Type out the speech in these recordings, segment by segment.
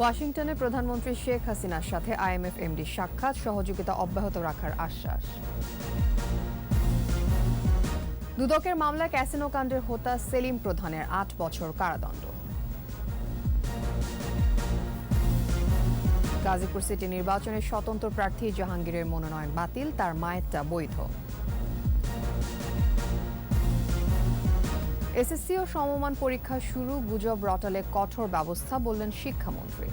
ওয়াশিংটনে প্রধানমন্ত্রী শেখ হাসিনার সাথে আইএমএফ এমডি সাক্ষাৎ, সহযোগিতা অব্যাহত রাখার আশ্বাস। দুদকের মামলায় ক্যাসিনো কাণ্ডের হোতা সেলিম প্রধানের ৮ বছর কারাদণ্ড। গাজীপুর সিটি নির্বাচনে স্বতন্ত্র প্রার্থী জাহাঙ্গীরের মনোনয়ন বাতিল, তার মায়েরটা বৈধ। এসএসসি ও সমমান পরীক্ষা শুরু, গুজব রটালে কঠোর ব্যবস্থা বললেন শিক্ষামন্ত্রী।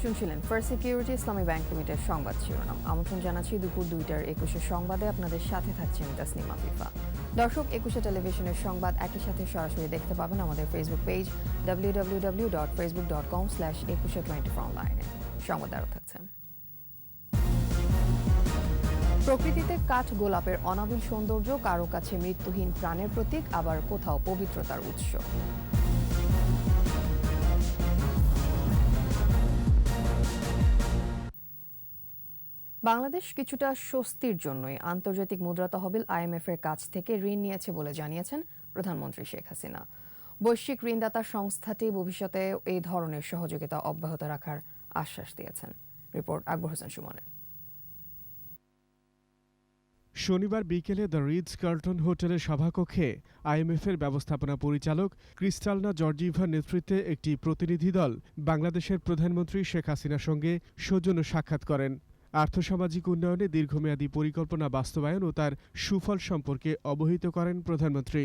শুনছিলেন ফার্স্ট সিকিউরিটি ইসলামী ব্যাংক লিমিটেড সংবাদ শিরোনাম। আমন্ত্রণ জানাচ্ছি দুপুর 2টার 21 সংবাদে। আপনাদের সাথে থাকছি আমি তাসনিমা ফিফা। দর্শক, 21 টেলিভিশনের সংবাদ একই সাথে সরাসরি দেখতে পাবেন আমাদের ফেসবুক পেজ www.facebook.com/2124 অনলাইনে। সংবাদ আরও থাকছে। প্রকৃতিতে কাঠ গোলাপের অনাবিল সৌন্দর্য, কারো কাছে মৃত্যুহীন প্রাণের প্রতীক, আবার কোথাও পবিত্রতার উৎস। বাংলাদেশ কিছুটা স্বস্তির জন্যই আন্তর্জাতিক মুদ্রা তহবিল আইএমএফ এর কাছ থেকে ঋণ নিয়েছে বলে জানিয়েছেন প্রধানমন্ত্রী শেখ হাসিনা। বৈশ্বিক ঋণদাতা সংস্থাটি ভবিষ্যতে এই ধরনের সহযোগিতা অব্যাহত রাখার আশ্বাস দিয়েছেন। রিপোর্ট আকবর হোসেন সুমনের। শনিবার বিকেলে দ্য রিটজ কার্লটন হোটেলের সভাকক্ষে আইএমএফের ব্যবস্থাপনা পরিচালক ক্রিস্টালনা জর্জিভার নেতৃত্বে একটি প্রতিনিধি দল বাংলাদেশের প্রধানমন্ত্রী শেখ হাসিনার সঙ্গে সৌজন্য সাক্ষাৎ করেন। আর্থসামাজিক উন্নয়নে দীর্ঘমেয়াদী পরিকল্পনা বাস্তবায়ন ও তার সুফল সম্পর্কে অবহিত করেন প্রধানমন্ত্রী।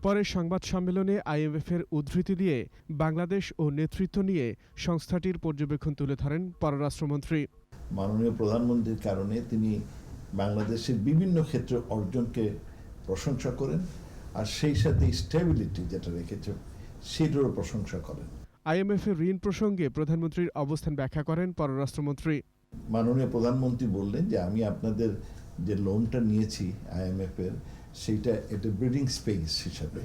পরে সংবাদ সম্মেলনে আইএমএফের উদ্ধৃতি দিয়ে বাংলাদেশ ও নেতৃত্ব নিয়ে সংস্থাটির পর্যবেক্ষণ তুলে ধরেন পররাষ্ট্রমন্ত্রী। মাননীয় প্রধানমন্ত্রীর কারণে তিনি বাংলাদেশের বিভিন্ন ক্ষেত্রে অর্জনকে প্রশংসা করেন, আর সেই সাথে স্টেবিলিটি যেটা রেখেছে সেটারও প্রশংসা করেন। আইএমএফ এর ঋণ প্রসঙ্গে প্রধানমন্ত্রীর অবস্থান ব্যাখ্যা করেন পররাষ্ট্রমন্ত্রী। মাননীয় প্রধানমন্ত্রী বললেন যে আমি আপনাদের যে লোনটা নিয়েছি আইএমএফ এর, সেইটা এটা ব্রিডিং স্পেস হিসাবে,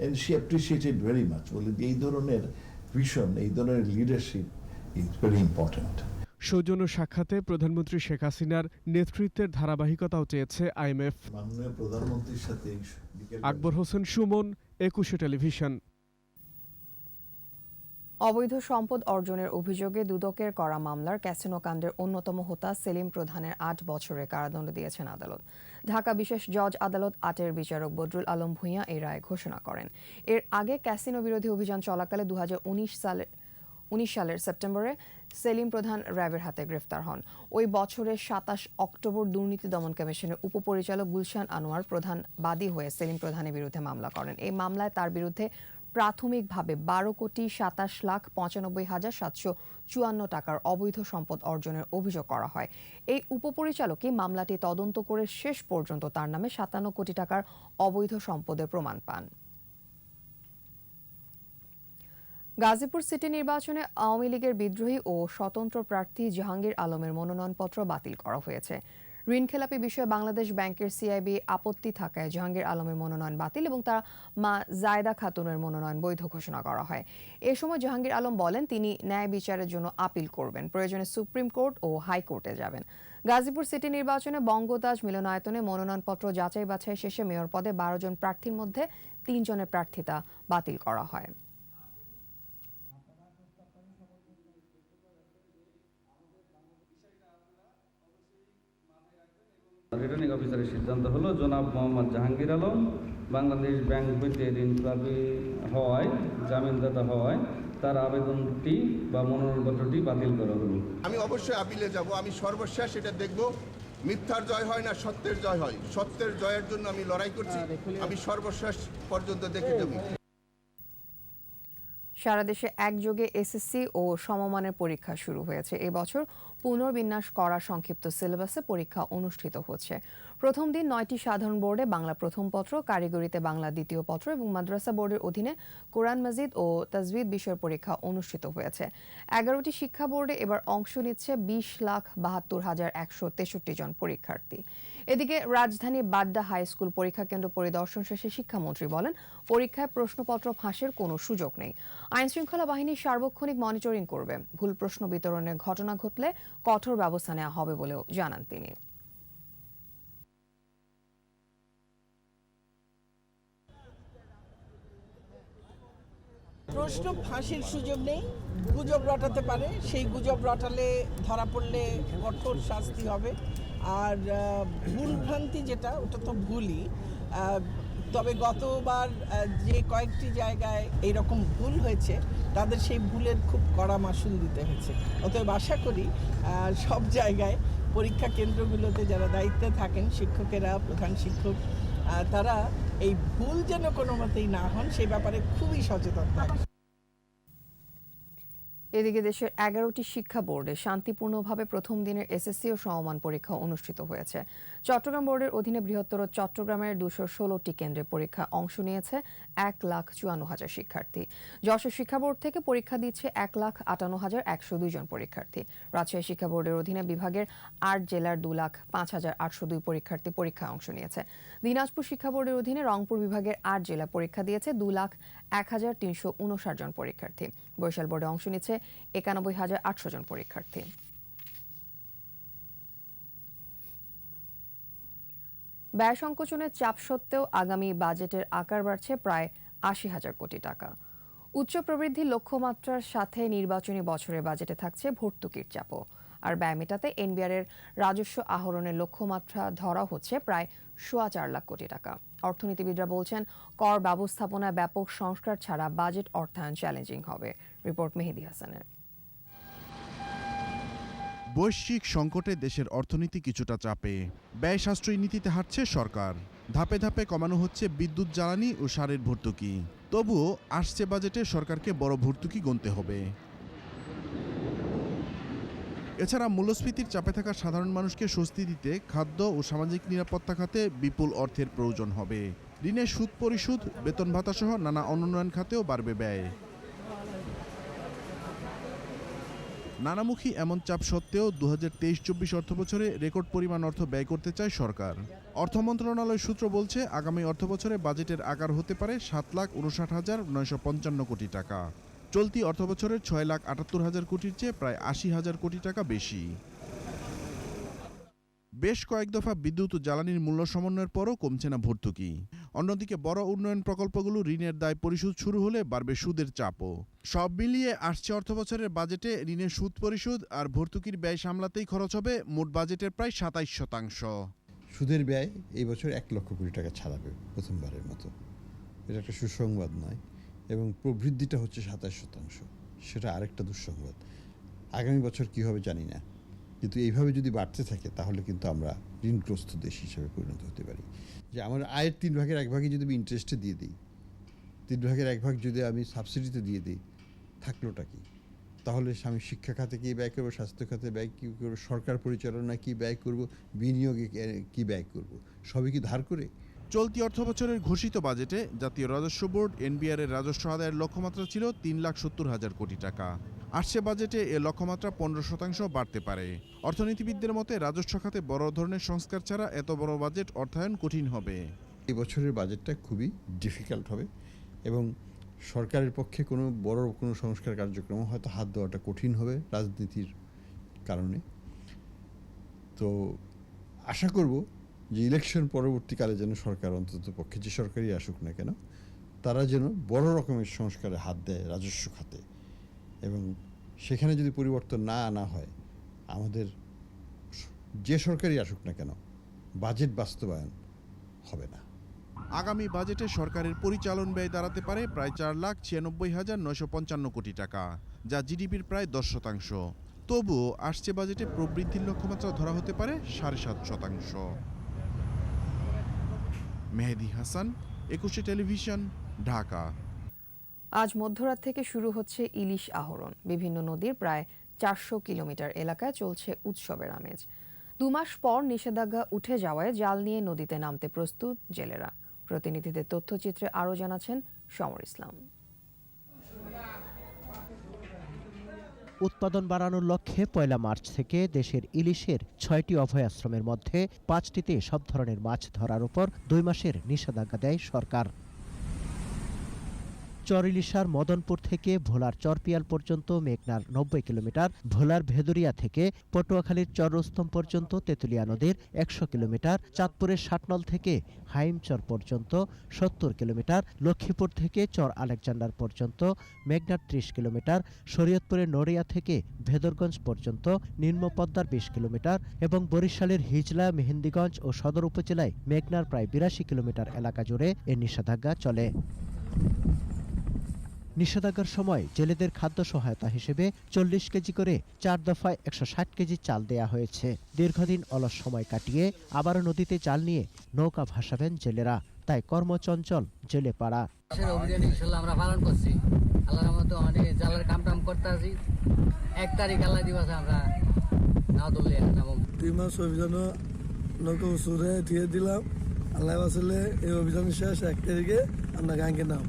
and she appreciated very much. বলে যে এই ধরনের ভিশন, এই ধরনের লিডারশিপ ইজ ভেরি ইম্পর্ট্যান্ট। সৌজন্য সাক্ষাতে প্রধানমন্ত্রী শেখ হাসিনার নেতৃত্বের ধারাবাহিকতাও চেয়েছে আইএমএফ। মাননীয় প্রধানমন্ত্রীর সাথে আকবর হোসেন সুমন, 21 টেলিভিশন। অবৈধ সম্পদ অর্জনের অভিযোগে দুদকের করা মামলার ক্যাসিনো কাণ্ডের অন্যতম হোতা সেলিম প্রধানের 8 বছরের কারাদণ্ড দিয়েছেন আদালত। ঢাকা বিশেষ জজ আদালত 8-এর বিচারক বদরুল আলম ভূঁইয়া এই রায় ঘোষণা করেন। এর আগে ক্যাসিনো বিরোধী অভিযান চলাকালে 2019 সালের সেপ্টেম্বরে সেলিম প্রধান র্যাবের হাতে গ্রেফতার হন। ওই বছরের 27 অক্টোবর দুর্নীতি দমন কমিশনের উপপরিচালক গুলশান আনোয়ার প্রধান বাদী হয়ে সেলিম প্রধানের বিরুদ্ধে মামলা করেন। এই মামলায় তার বিরুদ্ধে প্রাথমিকভাবে 12,97,754 টাকার অবৈধ সম্পদ অর্জনের অভিযোগ করা হয়। এই উপপরিচালকই মামলাটি তদন্ত করে শেষ পর্যন্ত তার নামে 57 কোটি টাকার অবৈধ সম্পদের প্রমাণ পান। গাজীপুর সিটি নির্বাচনে আওয়ামী লীগের বিদ্রোহী ও স্বতন্ত্র প্রার্থী জাহাঙ্গীর আলমের মনোনয়নপত্র বাতিল করা হয়েছে। ঋণখেলাপি বিষয়ে বাংলাদেশ ব্যাংকের সিআইবি আপত্তি থাকায় জাহাঙ্গীর আলমের মনোনয়ন বাতিল এবং তার মা জায়দা খাতুনের মনোনয়ন বৈধ ঘোষণা করা হয়। এ সময় জাহাঙ্গীর আলম বলেন তিনি ন্যায় বিচারের জন্য আপিল করবেন, প্রয়োজনে সুপ্রিম কোর্ট ও হাইকোর্টে যাবেন। গাজীপুর সিটি নির্বাচনে বঙ্গতাজ মিলনায়তনে মনোনয়নপত্র যাচাই বাছাই শেষে মেয়র পদে 12 জন প্রার্থীর মধ্যে 3 জনের প্রার্থিতা বাতিল করা হয়। রিটার্নিং অফিসারের সিদ্ধান্ত হলো জনাব মোহাম্মদ জাহাঙ্গীর আলম বাংলাদেশ ব্যাংক হইতে ঋণপ্রাপ্তি হওয়ায়, জামিনদাতা হওয়ায় তার আবেদনটি বা মনোনয়নপত্রটি বাতিল করা হলো। আমি অবশ্যই আপিলে যাব। আমি সর্বশেষ এটা দেখব মিথ্যার জয় হয় না সত্যের জয় হয়। সত্যের জয়ের জন্য আমি লড়াই করছি। আমি সর্বশেষ পর্যন্ত দেখে যাব। সারা দেশে একযোগে এসএসসি ও সমমানের পরীক্ষা শুরু হয়েছে। এবছর পুনর্বিন্যাস করা সংক্ষিপ্ত সিলেবাসে পরীক্ষা অনুষ্ঠিত হচ্ছে। প্রথম দিন 9টি সাধারণ বোর্ডে বাংলা প্রথম পত্র, কারিগরিতে বাংলা দ্বিতীয় পত্র এবং মাদ্রাসা বোর্ডের অধীনে কোরআন মাজিদ ও তাজবিদ বিষয়ের পরীক্ষা অনুষ্ঠিত হয়েছে। 11টি শিক্ষা বোর্ডে এবার অংশ নিচ্ছে 20,72,163 জন পরীক্ষার্থী। এদিকে রাজধানী বাড্ডা হাই স্কুল পরীক্ষা কেন্দ্র পরিদর্শন শেষে শিক্ষামন্ত্রী বলেন, পরীক্ষায় প্রশ্নপত্র ফাঁসের কোনো সুযোগ নেই। আইনশৃঙ্খলা বাহিনী সার্বক্ষণিক মনিটরিং করবে। ভুল প্রশ্ন বিতরণের ঘটনা ঘটলে কঠোর ব্যবস্থা নেওয়া হবে বলেও জানান তিনি। প্রশ্ন ফাঁসির সুযোগ নেই, গুজব রটাতে পারে, সেই গুজব রটালে ধরা পড়লে কঠোর শাস্তি হবে। আর ভুল ভ্রান্তি যেটা, ওটা তো ভুলই। তবে গতবার যে কয়েকটি জায়গায় এইরকম ভুল হয়েছে, তাদের সেই ভুলের খুব কড়া মাসুল দিতে হয়েছে। অতএব আশা করি সব জায়গায় পরীক্ষা কেন্দ্রগুলোতে যারা দায়িত্বে থাকেন, শিক্ষকেরা, প্রধান শিক্ষক, তারা এই ভুল যেন কোনো মতেই না হন, সেই ব্যাপারে খুবই সচেতন থাকেন। এদিকে দেশের 11টি শিক্ষা বোর্ডে শান্তিপূর্ণভাবে প্রথম দিনের এসএসসি ও সমমান পরীক্ষা অনুষ্ঠিত হয়েছে। চট্টগ্রাম বোর্ডের অধীনে বৃহত্তর চট্টগ্রামের 216টি কেন্দ্রে পরীক্ষা অংশ নিয়েছে 1,54,000 শিক্ষার্থী। যশোর শিক্ষা বোর্ড থেকে পরীক্ষা দিচ্ছে 1,58,102 জন পরীক্ষার্থী। রাজশাহী শিক্ষা বোর্ডের অধীনে বিভাগের 8 জেলার 2,05,802 পরীক্ষার্থী পরীক্ষায় অংশ নিয়েছে। দিনাজপুর শিক্ষা বোর্ডের অধীনে রংপুর বিভাগের 8 জেলা পরীক্ষা দিয়েছে 2,01,359 জন পরীক্ষার্থী। বরিশাল বোর্ডে অংশ নিচ্ছে 91,800 জন পরীক্ষার্থী। ব্যয় সংকোচনের চাপ সত্ত্বেও আগামী বাজেটের আকার বাড়ছে প্রায় 80,000 কোটি টাকা। উচ্চ প্রবৃদ্ধির লক্ষ্যমাত্রার সাথে নির্বাচনী বছরের বাজেটে থাকছে ভর্তুকির চাপও। আর ব্যয় মেটাতে এনবিআর এর রাজস্ব আহরণের লক্ষ্যমাত্রা ধরা হচ্ছে প্রায় 4.25 লাখ কোটি টাকা। অর্থনীতিবিদরা বলছেন, কর ব্যবস্থাপনায় ব্যাপক সংস্কার ছাড়া বাজেট অর্থায়ন চ্যালেঞ্জিং হবে। রিপোর্ট মেহেদী হাসানের। বৈশ্বিক সংকটে দেশের অর্থনীতি কিছুটা চাপে। ব্যয় সাশ্রয়ী নীতিতে হাঁটছে সরকার। ধাপে ধাপে কমানো হচ্ছে বিদ্যুৎ, জ্বালানি ও সারের ভর্তুকি। তবুও আসছে বাজেটে সরকারকে বড় ভর্তুকি গুনতে হবে। এছাড়া মূল্যস্ফীতির চাপে থাকা সাধারণ মানুষকে স্বস্তি দিতে খাদ্য ও সামাজিক নিরাপত্তা খাতে বিপুল অর্থের প্রয়োজন হবে। ঋণের সুদ পরিশোধ, বেতন ভাতা সহ নানা উন্নয়ন খাতেও বাড়বে ব্যয়। নানামুখী এমন চাপ সত্ত্বেও 2023-24 অর্থবছরে রেকর্ড পরিমাণ অর্থ ব্যয় করতে চায় সরকার। অর্থ মন্ত্রণালয় সূত্র বলছে, আগামী অর্থবছরে বাজেটের আকার হতে পারে 7,59,955 কোটি টাকা। চলতি অর্থবছরের 6,78,000 কোটির চেয়ে প্রায় 80,000 কোটি টাকা বেশি। বেশ কয়েক দফা বিদ্যুৎ ও জ্বালানির মূল্য সমন্বয়ের পরও কমছে না ভর্তুকি। অন্যদিকে বড় উন্নয়ন প্রকল্পগুলো ঋণের দায় পরিশোধ শুরু হলে বাড়বে সুদের চাপও। সব মিলিয়ে আসছে অর্থবছরের বাজেটে ঋণের সুদ পরিশোধ আর ভর্তুকির ব্যয় সামলাতেই খরচ হবে মোট বাজেটের প্রায় 27%। সুদের ব্যয় এই বছর 1 লক্ষ কোটি টাকা ছাড়াবে প্রথমবারের মতো। এটা একটা সুসংবাদ নয়, এবং প্রবৃদ্ধিটা হচ্ছে 27%। সেটা আরেকটা দুঃসংবাদ। আগামী বছর কী হবে জানি না, কিন্তু এইভাবে যদি বাড়তে থাকে তাহলে কিন্তু আমরা ঋণগ্রস্ত দেশ হিসেবে পরিণত হতে পারি। যে আমার আয়ের 3 ভাগের 1 ভাগই যদি আমি ইন্টারেস্টে দিয়ে দিই, 3 ভাগের 1 ভাগ যদি আমি সাবসিডিতে দিয়ে দিই, থাকলোটা কি? তাহলে আমি শিক্ষা খাতে কী ব্যয় করবো, স্বাস্থ্য খাতে ব্যয় কী করবো, সরকার পরিচালনায় কী ব্যয় করব, বিনিয়োগে কী ব্যয় করব, সবই কি ধার করে? চলতি অর্থবছরের ঘোষিত বাজেটে জাতীয় রাজস্ব বোর্ড এনবিআর এর রাজস্ব আদায়ের লক্ষ্যমাত্রা ছিল 3,70,000 কোটি টাকা। আসছে বাজেটে এ লক্ষ্যমাত্রা 15% বাড়তে পারে। অর্থনীতিবিদদের মতে রাজস্ব খাতে বড় ধরনের সংস্কার ছাড়া এত বড় বাজেট অর্থায়ন কঠিন হবে। এই বছরের বাজেটটা খুবই ডিফিকাল্ট হবে, এবং সরকারের পক্ষে বড় কোনো সংস্কার কার্যক্রম হয়তো হাত দেওয়াটা কঠিন হবে রাজনীতির কারণে। তো আশা করব যে ইলেকশন পরবর্তীকালে যেন সরকার, অন্তত পক্ষে যে সরকারই আসুক না কেন, তারা যেন বড় রকমের সংস্কারে হাত দেয় রাজস্ব খাতে, এবং সেখানে যদি পরিবর্তন না আনা হয়, আমাদের যে সরকারই আসুক না কেন বাজেট বাস্তবায়ন হবে না। আগামী বাজেটে সরকারের পরিচালন ব্যয় দাঁড়াতে পারে প্রায় 4,96,955 কোটি টাকা, যা জিডিপির প্রায় 10%। তবুও আসছে বাজেটে প্রবৃদ্ধির লক্ষ্যমাত্রা ধরা হতে পারে 7.5%। মেহেদী হাসান, 21 টেলিভিশন, ঢাকা। আজ মধ্যরাত থেকে শুরু হচ্ছে ইলিশ আহরণ। বিভিন্ন নদীর প্রায় 400 কিলোমিটার এলাকায় চলছে উৎসবের আমেজ। 2 মাস পর নিষেধাজ্ঞা উঠে যাওয়ায় জাল নিয়ে নদীতে নামতে প্রস্তুত জেলেরা। প্রতিনিধিদের তথ্যচিত্রে আরও জানাচ্ছেন সমর ইসলাম। উৎপাদন বাড়ানোর লক্ষ্যে 1 মার্চ থেকে দেশের ইলিশের 6টি অভয়াশ্রমের মধ্যে 5টিতে সব ধরনের মাছ ধরার উপর 2 মাসের নিষেধাজ্ঞা দেয় সরকার। চর-ইলিশার মদনপুর থেকে ভোলার চরপিয়াল পর্যন্ত মেঘনার 90 কিলোমিটার, ভোলার ভেদুরিয়া থেকে পটুয়াখালীর চর রুস্তম পর্যন্ত তেঁতুলিয়া নদীর 100 কিলোমিটার, চাঁদপুরের ষাটনল থেকে হাইমচর পর্যন্ত 70 কিলোমিটার, লক্ষ্মীপুর থেকে চর আলেকজান্ডার পর্যন্ত মেঘনার 30 কিলোমিটার, শরীয়তপুরের নড়িয়া থেকে ভেদরগঞ্জ পর্যন্ত নিম্ন পদ্মার 20 কিলোমিটার এবং বরিশালের হিজলা, মেহেন্দিগঞ্জ ও সদর উপজেলায় মেঘনার প্রায় 82 কিলোমিটার এলাকা জুড়ে এ নিষেধাজ্ঞা চলে। নিষেধাজ্ঞার সময় জেলেদের খাদ্য সহায়তা হিসেবে 40 কেজি করে 4 দফায় 160 কেজি চাল দেয়া হয়েছে। দীর্ঘদিন অলস সময় কাটিয়ে আবারও নদীতে জাল নিয়ে নৌকা ভাসাবেন জেলেরা, তাই কর্মচঞ্চল জেলে পাড়া। অভিযান ইনশাল্লাহ আমরা পালন করছি। আল্লাহর মতো অনেক জালের কাম টাম করতে আছি। 1 তারিখ আল্লাহ দিবসে আমরা নাও দলে নামব। 2 মাস অভিযান নৌকা উসুরে দিয়ে দিলাম। আল্লাহ আসলে এই অভিযান শেষ 1 তারিখে আমরা গাঙ্গে নাম।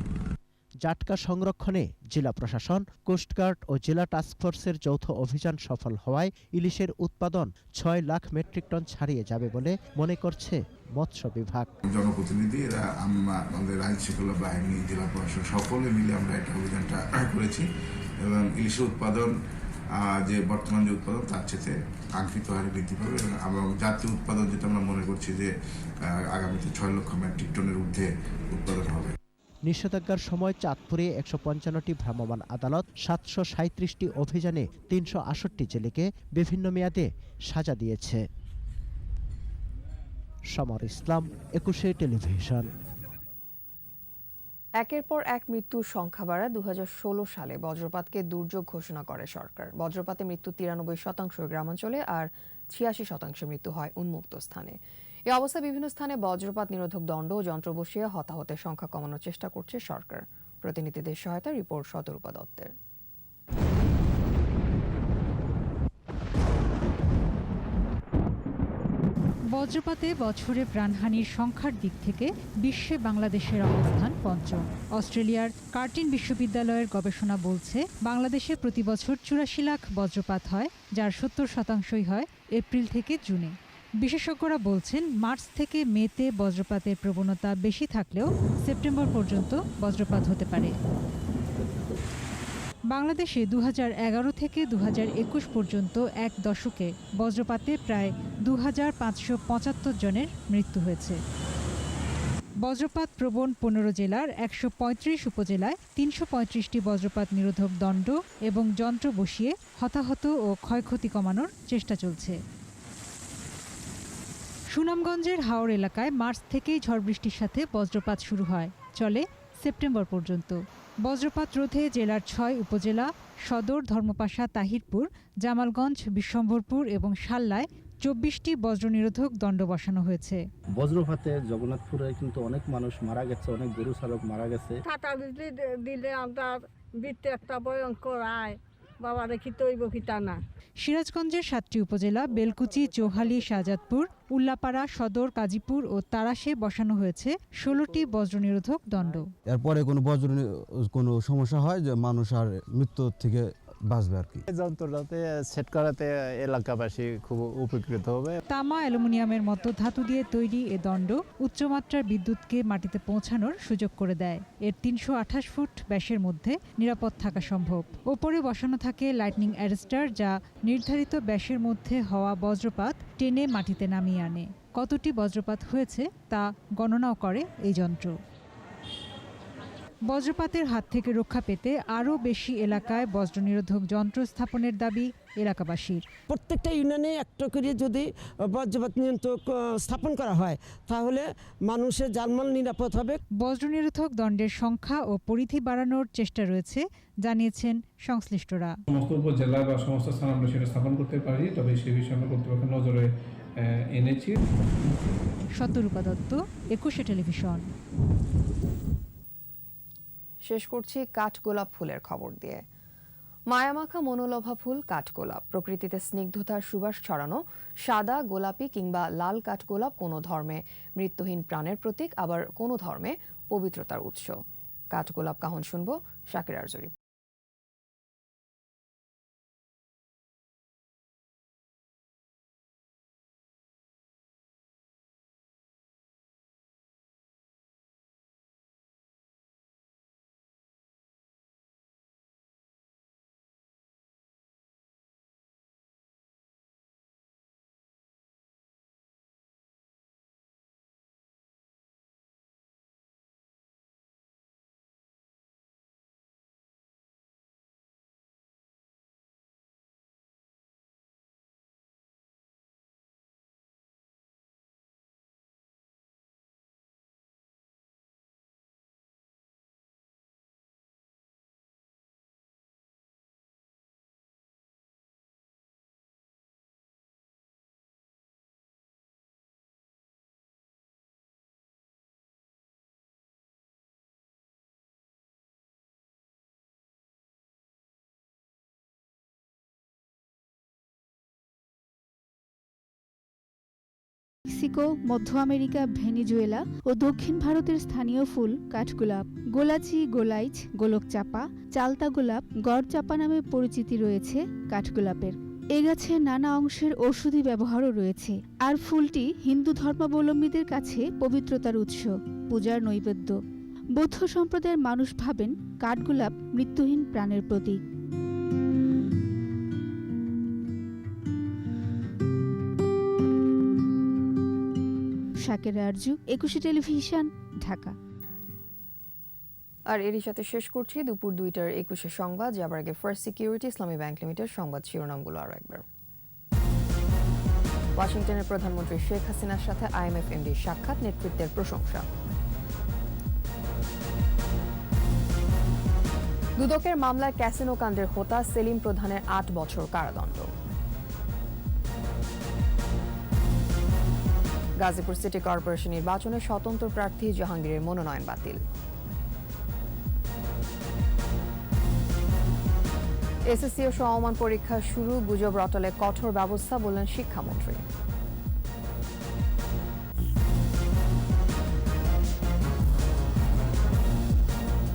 জাটকা সংরক্ষণে জেলা প্রশাসন, কোস্টগার্ড ও জেলা টাস্কফোর্সের যৌথ অভিযান সফল হওয়ায় ইলিশের উৎপাদন 6 লাখ মেট্রিক টন ছাড়িয়ে যাবে বলে মনে করছে মৎস্য বিভাগ। জনপ্রতিনিধি এরা আমাদের আইন শৃঙ্খলা বাহিনী, জেলা প্রশাসন সকলে মিলে আমরা একটা অভিযানটা করেছি এবং ইলিশের উৎপাদন যে বর্তমান যে উৎপাদন তার চেয়ে কাঙ্ক্ষিত হারে বৃদ্ধি পাবে এবং জাতীয় উৎপাদন যেটা আমরা মনে করছি যে আগামীতে 6 লক্ষ মেট্রিক টনের ঊর্ধ্বে উৎপাদন হবে। নিষেধাজ্ঞার সময় চাঁদপুরে 155টি ভ্রাম্যমাণ আদালত, 737টি অভিযানে 368 জেলেকে বিভিন্ন মেয়াদে সাজা দিয়েছে। সমর ইসলাম, 21 টেলিভিশন। একের পর এক মৃত্যুর সংখ্যা বাড়ায় 2016 সালে বজ্রপাতকে দুর্যোগ ঘোষণা করে সরকার। বজ্রপাতে মৃত্যু 93% গ্রামাঞ্চলে আর 86% মৃত্যু হয় উন্মুক্ত স্থানে। এই অবস্থায় বিভিন্ন স্থানে বজ্রপাত নিরোধক দণ্ড ও যন্ত্র বসিয়ে হতাহতের সংখ্যা কমানোর চেষ্টা করছে সরকার। প্রতিনিধিদের সহায়তায় রিপোর্ট শতরূপা দত্তের। বজ্রপাতে বছরে প্রাণহানির সংখ্যার দিক থেকে বিশ্বে বাংলাদেশের অবস্থান পঞ্চম। অস্ট্রেলিয়ার কার্টিন বিশ্ববিদ্যালয়ের গবেষণা বলছে, বাংলাদেশে প্রতি বছর 84 লাখ বজ্রপাত হয়, যার 70% হয় এপ্রিল থেকে জুনে। বিশেষজ্ঞরা বলছেন, মার্চ থেকে মেতে বজ্রপাতের প্রবণতা বেশি থাকলেও সেপ্টেম্বর পর্যন্ত বজ্রপাত হতে পারে। বাংলাদেশে 2011 থেকে 2021 পর্যন্ত এক দশকে বজ্রপাতে প্রায় 2575 জনের মৃত্যু হয়েছে। বজ্রপাত প্রবণ 15 জেলার 135 উপজেলায় 335টি বজ্রপাত নিরোধক দণ্ড এবং যন্ত্র বসিয়ে হতাহত ও ক্ষয়ক্ষতি কমানোর চেষ্টা চলছে। সুনামগঞ্জের হাওর এলাকায় মার্চ থেকেই ঝড় বৃষ্টির সাথে বজ্রপাত শুরু হয়, চলে সেপ্টেম্বর পর্যন্ত। বজ্রপাত রোধে জেলার 6 উপজেলা সদর, ধর্মপাশা, তাহিরপুর, জামালগঞ্জ, বিশ্বম্ভরপুর এবং শাল্লায় 24টি বজ্র নিরোধক দণ্ড বসানো হয়েছে। বজ্রপাতে জগন্নাথপুরে কিন্তু অনেক মানুষ মারা গেছে, অনেক গরু চালক মারা গেছে। টাটা বিজলি দিলে আমরা বৃত্তে একটা ভয়ঙ্কর আয়, বাবা দেখি তৈব কিতা না। সিরাজগঞ্জের 7টি উপজেলা বেলকুচি, চৌহালি, শাহজাদপুর, উল্লাপাড়া, সদর, কাজীপুর ও তারাশে বসানো হয়েছে 16টি বজ্র নিরোধক দণ্ড। এরপরে কোনো সমস্যা হয় যে মানুষ আর মৃত্যু থেকে বাঁচবে আর কি। যন্ত্রটাতে সেট করাতে এলাকাবাসী খুব উপকৃত হবে। তামা, অ্যালুমিনিয়ামের মতো ধাতু দিয়ে তৈরি এ দণ্ড উচ্চমাত্রার বিদ্যুৎকে মাটিতে পৌঁছানোর সুযোগ করে দেয়। এর 328 ফুট ব্যাসের মধ্যে নিরাপদ থাকা সম্ভব। ওপরে বসানো থাকে লাইটনিং অ্যারেস্টার, যা নির্ধারিত ব্যাসের মধ্যে হওয়া বজ্রপাত টেনে মাটিতে নামিয়ে আনে। কতটি বজ্রপাত হয়েছে তা গণনাও করে এই যন্ত্র। বজ্রপাতের হাত থেকে রক্ষা পেতে আরও বেশি এলাকায় বজ্র নিরোধক যন্ত্র স্থাপনের দাবি এলাকাবাসীর। প্রত্যেকটা ইউনিয়নে একটা করে যদি বজ্রপাত নিয়ন্ত্রক স্থাপন করা হয় তাহলে মানুষের জানমাল নিরাপদ হবে। বজ্র নিরোধক দণ্ডের সংখ্যা ও পরিধি বাড়ানোর চেষ্টা রয়েছে, জানিয়েছেন সংশ্লিষ্টরা। সমস্ত উপজেলা বা সমস্ত স্থানে আমরা সেটা স্থাপন করতে পারি, তবে সেই বিষয়ে আমরা কর্তৃপক্ষের নজরে এনেছি। শতরূপা দত্ত, 21 টেলিভিশন। শেষ করছি কাঠগোলাপ ফুলের খবর দিয়ে। মায়ামাখা মনোলোভা ফুল কাঠগোলাপ। প্রকৃতিতে স্নিগ্ধতার সুবাস ছড়ানো সাদা, গোলাপি কিংবা লাল কাঠগোলাপ কোনো ধর্মে মৃত্যুহীন প্রাণের প্রতীক, আবার কোনো ধর্মে পবিত্রতার উৎস। কাঠগোলাপ কাহন শুনব শাকিরার জরিপ। মেক্সিকো, মধ্য আমেরিকা, ভেনিজুয়েলা ও দক্ষিণ ভারতের স্থানীয় ফুল কাঠগোলাপ। গোলাচি, গোলাইচ, গোলক চাপা, চালতা গোলাপ, গড় চাপা নামে পরিচিতি রয়েছে কাঠগোলাপের। এ গাছে নানা অংশের ঔষধি ব্যবহারও রয়েছে। আর ফুলটি হিন্দু ধর্মাবলম্বীদের কাছে পবিত্রতার উৎস, পূজার নৈবেদ্য। বৌদ্ধ সম্প্রদায়ের মানুষ ভাবেন কাঠগোলাপ মৃত্যুহীন প্রাণের প্রতীক। শাকিরা আরজু, একুশে টেলিভিশন, ঢাকা। আর এরই সাথে শেষ করছি দুপুর 2টার 21 সংবাদ। যাবার আগে ফার্স্ট সিকিউরিটি ইসলামী ব্যাংক লিমিটেড সংবাদ শিরোনামগুলো আরো একবার। ওয়াশিংটনের প্রধানমন্ত্রী শেখ হাসিনার সাথে IMF MD সাক্ষাৎ, নেতৃত্বের প্রশংসা। দুদকের মামলায় ক্যাসিনো কাণ্ডের হোতা সেলিম প্রধানের 8 বছর কারাদণ্ড। গাজীপুর সিটি কর্পোরেশন নির্বাচনে স্বতন্ত্র প্রার্থী জাহাঙ্গীরের মনোনয়ন বাতিল। এসএসসি ও সমমান পরীক্ষা শুরু, গুজব রটালে কঠোর ব্যবস্থা বললেন শিক্ষামন্ত্রী।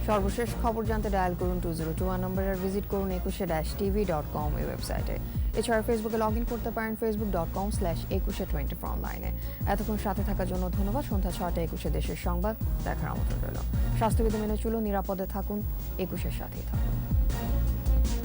সর্বশেষ খবর জানতে ডায়াল করুন 2021 নম্বরে, আর ভিজিট করুন 21-tv.com এই ওয়েবসাইটে। এছাড়া ফেসবুকে লগ ইন করতে পারেন facebook.com/2124 অনলাইনে। এতক্ষণ সাথে থাকার জন্য ধন্যবাদ। সন্ধ্যা 6টায় 21 দেশের সংবাদ দেখার আমন্ত্রণ রইল। স্বাস্থ্যবিধি মেনে চলুন, নিরাপদে থাকুন, 21-এর সাথেই থাকুন।